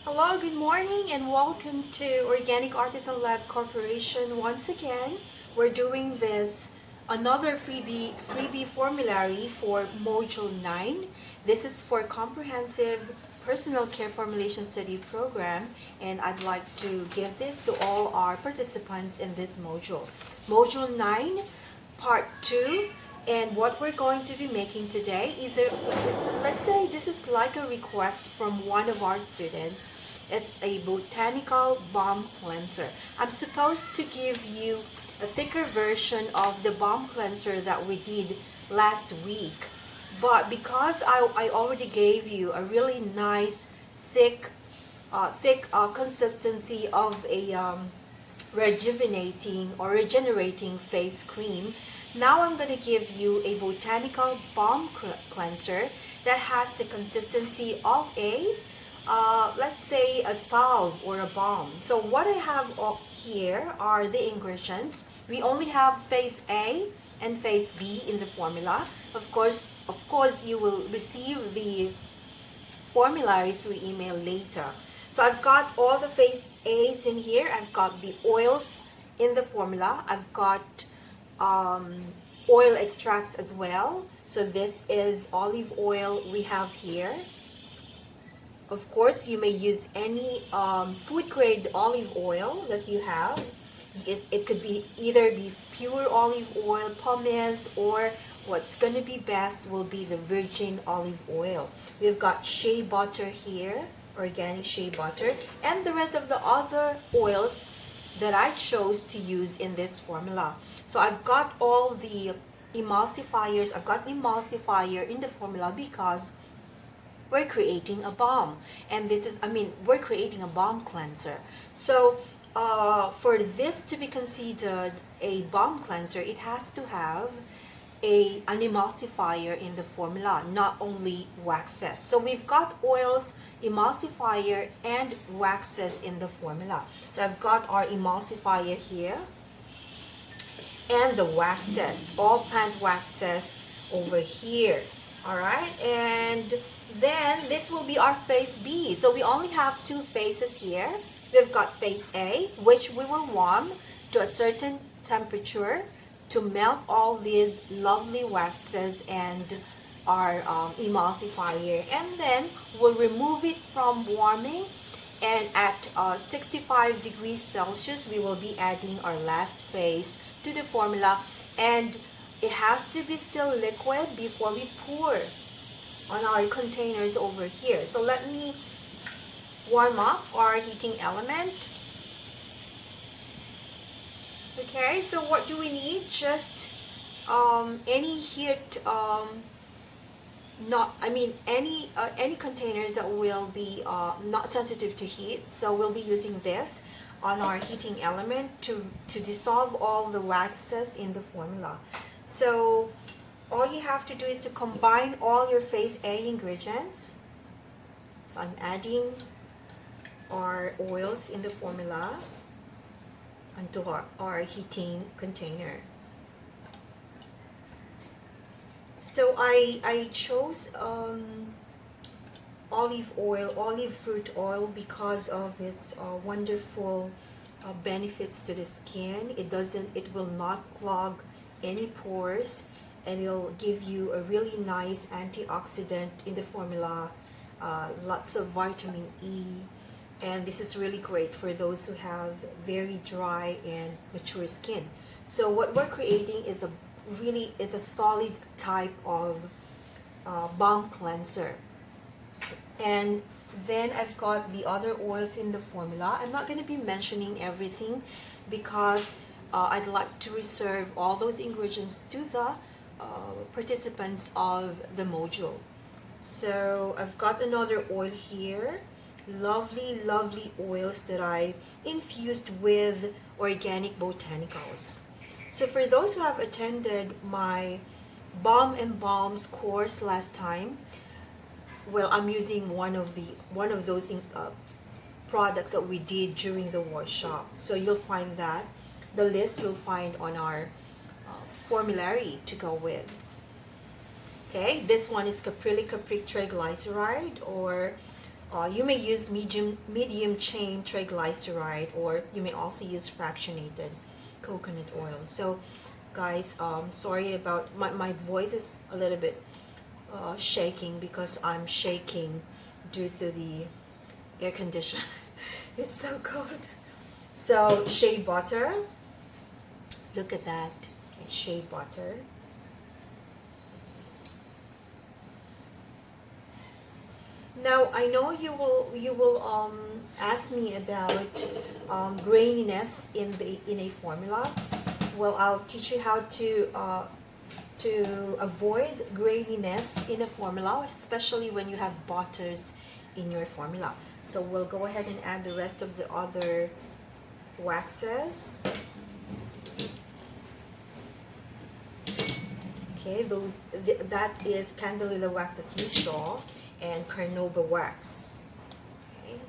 Hello, good morning, and welcome to Organic Artisan Lab Corporation. Once again, we're doing this another freebie formulary for Module 9. This is for comprehensive personal care formulation study program, and I'd like to give this to all our participants in this module. Module 9, Part 2. And what we're going to be making today is let's say this is like a request from one of our students. It's a botanical balm cleanser. I'm supposed to give you a thicker version of the balm cleanser that we did last week. But because I already gave you a really nice thick consistency of a regenerating face cream, now I'm going to give you a botanical balm cleanser that has the consistency of a let's say a salve or a balm. So what I have here are the ingredients. We only have phase A and phase B in the formula. Of course you will receive the formulary through email later. So I've got all the phase A's in here. I've got the oils in the formula. I've got oil extracts as well. So this is olive oil we have here. Of course, you may use any food grade olive oil that you have. It could be either be pure olive oil, pumice, or what's going to be best will be the virgin olive oil. We've got shea butter here, organic shea butter, and the rest of the other oils that I chose to use in this formula. So I've got all the emulsifiers. I've got emulsifier in the formula because we're creating a balm, and we're creating a balm cleanser. So for this to be considered a balm cleanser, it has to have an emulsifier in the formula, not only waxes. So we've got oils, emulsifier, and waxes in the formula. So I've got our emulsifier here and the waxes, all plant waxes over here. All right, and then this will be our phase B. So we only have two phases here. We've got phase A, which we will warm to a certain temperature to melt all these lovely waxes and our emulsifier, and then we'll remove it from warming, and at 65 degrees Celsius we will be adding our last phase to the formula, and it has to be still liquid before we pour on our containers over here. So let me warm up our heating element. Okay, so what do we need? Just any heat, any containers that will be not sensitive to heat. So we'll be using this on our heating element to dissolve all the waxes in the formula. So all you have to do is to combine all your phase A ingredients. So I'm adding our oils in the formula onto our heating container. So I chose olive fruit oil because of its wonderful benefits to the skin. It will not clog any pores, and it'll give you a really nice antioxidant in the formula, lots of vitamin E, and this is really great for those who have very dry and mature skin. So what we're creating is a solid type of balm cleanser. And then I've got the other oils in the formula. I'm not going to be mentioning everything because I'd like to reserve all those ingredients to the participants of the module. So I've got another oil here, lovely oils that I infused with organic botanicals. So for those who have attended my Balm and Balms course last time, well, I'm using one of those products that we did during the workshop. So you'll find that the list you'll find on our formulary to go with. Okay, this one is caprylic capryc triglyceride, or You may use medium chain triglyceride, or you may also use fractionated coconut oil. So guys, sorry about my voice is a little bit shaking because I'm shaking due to the air condition. It's so cold. So shea butter, look at that. Okay, shea butter. Now I know you will ask me about graininess in a formula. Well, I'll teach you how to avoid graininess in a formula, especially when you have butters in your formula. So we'll go ahead and add the rest of the other waxes. Okay, that is Candelilla wax that you saw, and Carnauba wax. Okay.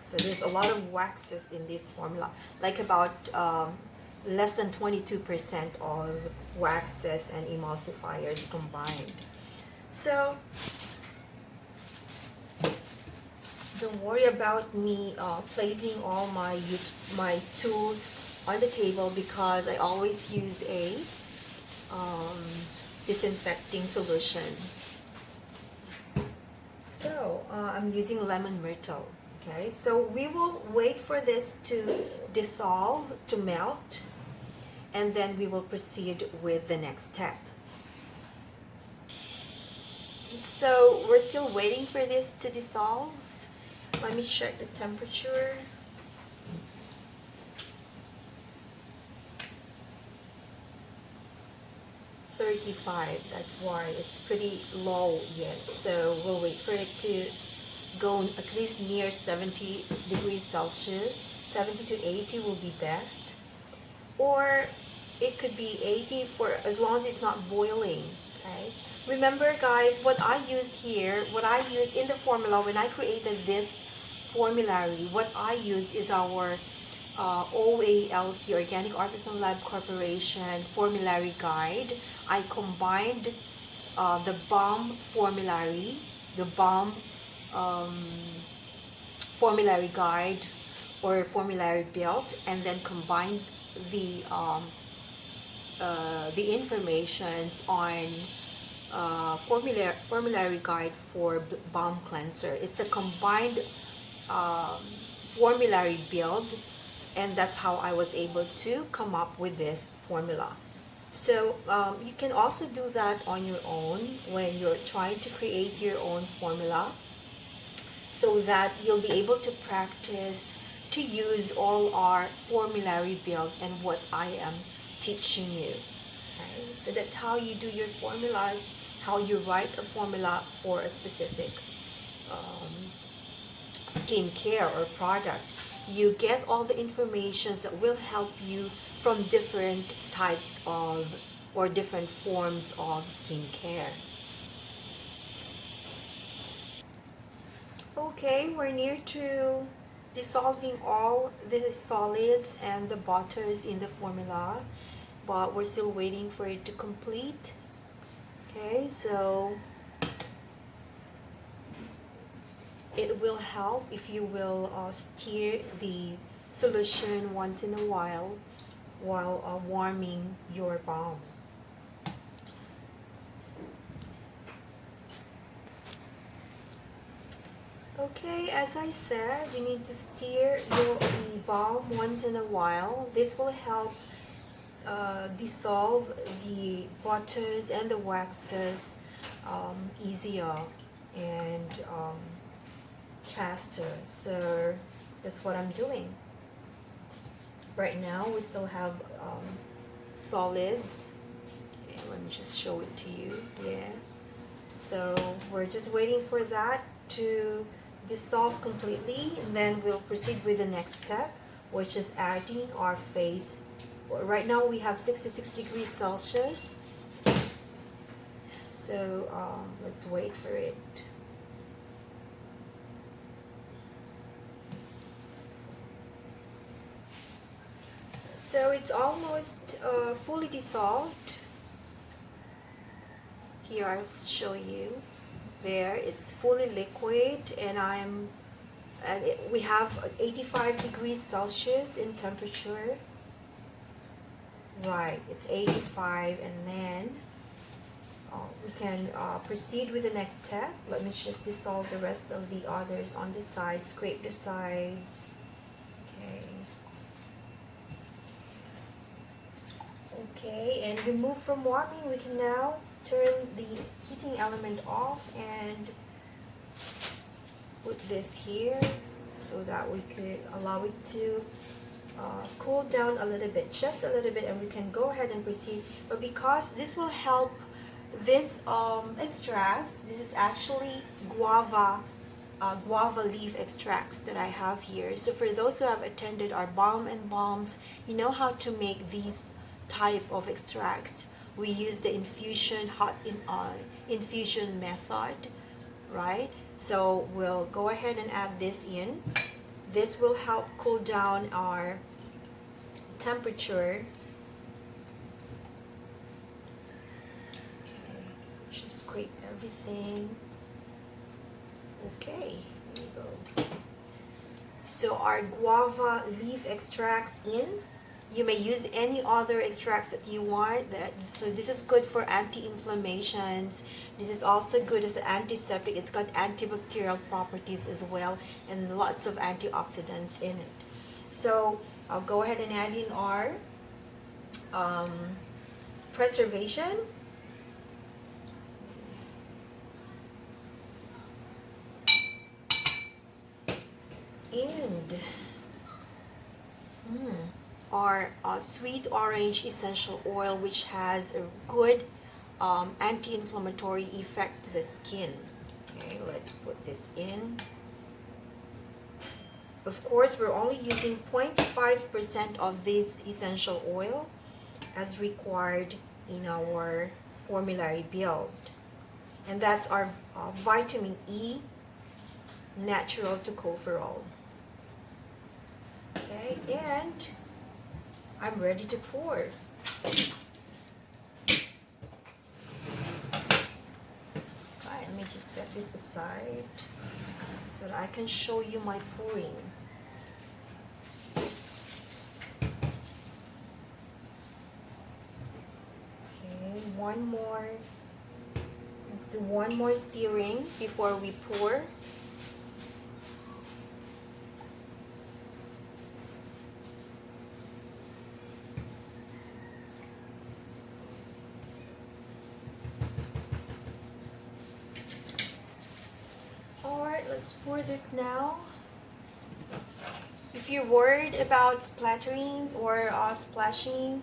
So there's a lot of waxes in this formula, like about less than 22% of waxes and emulsifiers combined. So don't worry about me placing all my tools on the table, because I always use a disinfecting solution. So I'm using lemon myrtle. Okay, so we will wait for this to dissolve, to melt, and then we will proceed with the next step. So we're still waiting for this to dissolve. Let me check the temperature. That's why it's pretty low yet. So we'll wait for it to go at least near 70 degrees Celsius. 70 to 80 will be best, or it could be 80 for as long as it's not boiling. Okay, remember guys, what I used here, what I used in the formula when I created this formulary, what I use is our OALC, Organic Artisan Lab Corporation Formulary Guide. I combined the Balm formulary, the Balm formulary guide or formulary build, and then combined the informations on formulary guide for Balm cleanser. It's a combined formulary build, and that's how I was able to come up with this formula. So you can also do that on your own when you're trying to create your own formula, so that you'll be able to practice to use all our formulary build and what I am teaching you. Okay? So that's how you do your formulas, how you write a formula for a specific skincare or product. You get all the information that will help you from different types of or different forms of skincare. Okay, we're near to dissolving all the solids and the butters in the formula, but we're still waiting for it to complete. Okay, so it will help if you will stir the solution once in a while warming your balm. Okay, as I said, you need to stir the balm once in a while. This will help dissolve the butters and the waxes easier and faster. So that's what I'm doing. Right now we still have solids. Okay, let me just show it to you. Yeah. So we're just waiting for that to dissolve completely, and then we'll proceed with the next step, which is adding our face. Right now we have 66 degrees Celsius. So let's wait for it. So it's almost fully dissolved. Here I'll show you. There, it's fully liquid, and we have 85 degrees Celsius in temperature. Right, it's 85, and then we can proceed with the next step. Let me just dissolve the rest of the others on the sides, scrape the sides. Okay. Okay, and remove from warming. We can now turn the heating element off and put this here so that we could allow it to cool down a little bit, just a little bit, and we can go ahead and proceed. But because this will help this extracts, this is actually guava leaf extracts that I have here. So for those who have attended our Balm and Balms, you know how to make these type of extracts. We use the infusion method, right? So we'll go ahead and add this in. This will help cool down our temperature. Okay, just scrape everything. Okay, there you go. So our guava leaf extracts in. You may use any other extracts that you want. So this is good for anti-inflammations. This is also good as an antiseptic. It's got antibacterial properties as well, and lots of antioxidants in it. So I'll go ahead and add in our preservation. And our sweet orange essential oil, which has a good anti-inflammatory effect to the skin. Okay, let's put this in. Of course, we're only using 0.5% of this essential oil as required in our formulary build. And that's our vitamin E, natural tocopherol. Okay, and I'm ready to pour. Alright, let me just set this aside so that I can show you my pouring. Okay, one more. Let's do one more stirring before we pour. Let's pour this now. If you're worried about splattering or splashing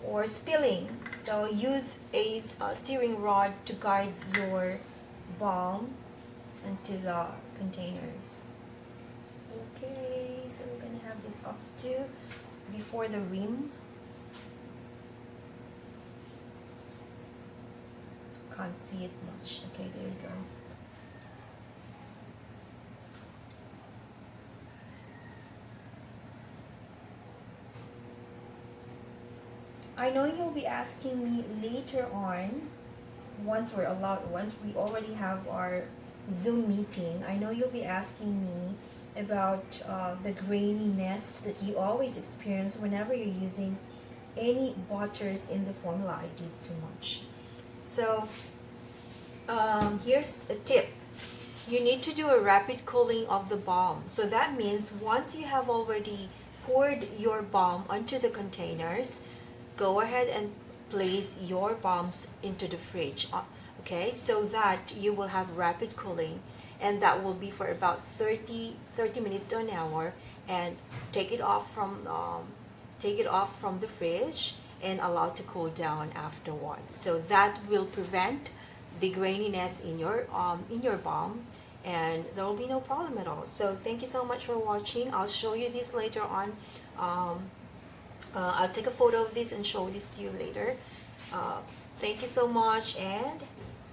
or spilling, so use a stirring rod to guide your balm into the containers. Okay, so we're gonna have this up to before the rim. Can't see it much. Okay, there you go. I know you'll be asking me later on, once we already have our Zoom meeting, I know you'll be asking me about the graininess that you always experience whenever you're using any butters in the formula. I did too much. So here's a tip. You need to do a rapid cooling of the balm. So that means once you have already poured your balm onto the containers, go ahead and place your balms into the fridge, okay, so that you will have rapid cooling, and that will be for about 30 minutes to an hour, and take it off from the fridge and allow to cool down afterwards. So that will prevent the graininess in your balm, and there will be no problem at all. So thank you so much for watching. I'll show you this later on. I'll take a photo of this and show this to you later. Thank you so much, and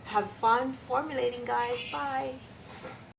have fun formulating, guys. Bye.